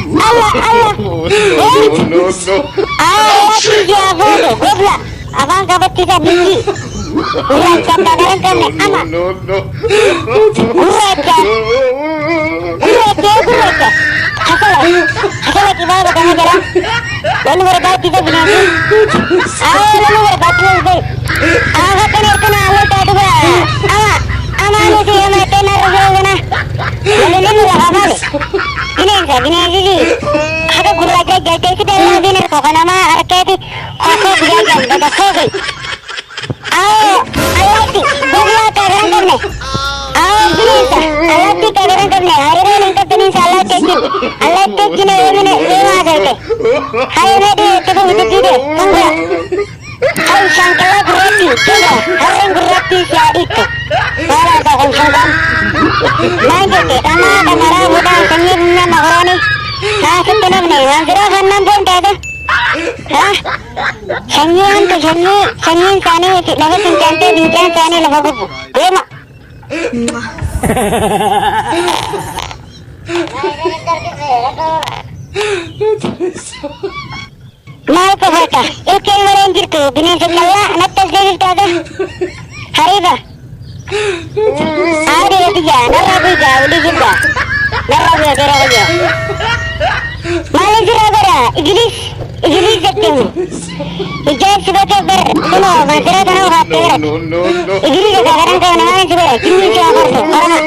Allah Allah. Allah tiga bodoh, goblok. Abang kabar tiga biji. Urat kata kan ama. Urat. Asal gimana kamu jalan? Lalu berbat tiga biji. Lalu berbat tiga. Kan Allah tadi ba. Ama ini dia mati narasana. Lalu apa? Ini aja. Ada guru aja jadi kita lagi nih kok nama arket aku bilang dah kau. Alati, bola kadang करने. बिलीसा, alati kadang करने. hari ini kita ini salah cekik. Alati kini ini lewat aja. Hari ini kita butuh dia. Tunggu. Hai sangkala berarti, coba. Hari berarti siapa itu? Kalau tak sangkal. Main kita, kamera muda senyumnya makaroni. Sebenarnya manzara kanan pun ada. Sanyian tu sanyian sana lagu cinta bincang sana lagu bu. Dema. Mau ke bata? Ikan merenjir tu bini sekala nak terjadi ada. Hari dah. Hari tiga, narabi jah, uli juga. Narabi aja. Malaysia ada, Inggris sektor. Ijaz sebagai bertemu, masyarakat tahu hati. Inggris sekarang kau nama sebagai kini siapa tu? Karena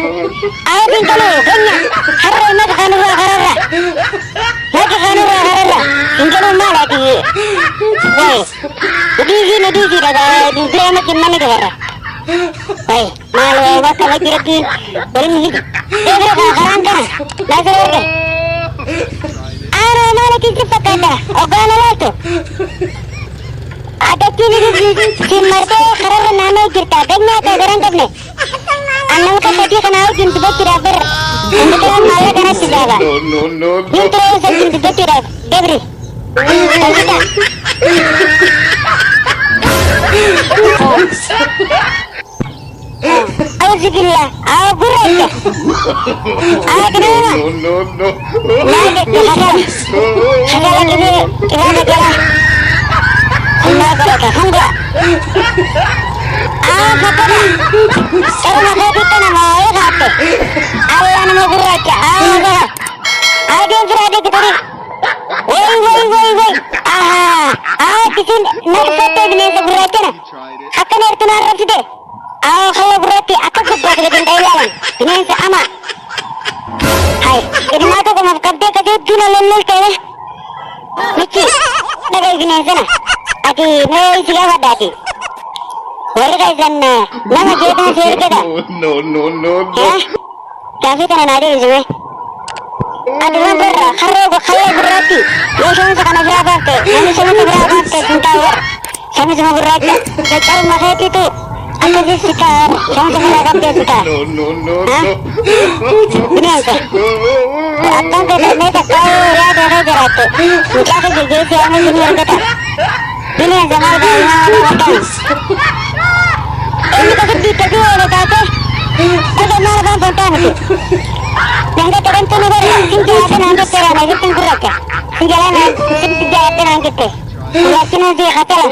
awak ini kalau banyak hari ini kanura karara, lagi kanura karara. Ini mana lagi? Wah, di ada di drama mana karara? Wah, malu awak lagi beri. Sekarang kan, nazar lagi. Mana kita pakai organ itu? Ada kini di marta karena nama kita banyak orang kerana. Anak kata dia kenal jenis tidak ber. Untuk malah karena tidak. Ini terus jenis tidak debri. Alhamdulillah, aku raja. Kenapa? Lagi segala ini kita berjalan. Allah berkata, enggak. Kata karena kita nama hati. Allah nama raja. Ada yang berada kita ni. Woi. Kisin narkoba ini seberaja na. Akan itu narap sih. Kalau berarti aku kebuat dengan Thailand. Ini sama. Hai, ini mata kamu kerja kerja cina lulus kaya. Nici, ada gini sana. Adi, mau siapa tadi? Warga sana, nama kita siapa kita? No. Ya, kasih tanah ada di sini. Ada orang kalau berarti, ya sama sekarang berapa ke? Kami sama berapa ke? Sama berapa? Sekarang masa itu. Aku sih suka, sama lagam dia suka. No. Ini apa? Apa yang kita kau lihat ada tu. Kita tu jadi siapa sini orang kita. Ini sama ada. Ini kita orang kata. Ada mana bantah tu. Yang kita tentu ni singgah ada nanti terang lagi tentu raja. Singgah ada nanti tu. Lihat sini dia kata lah.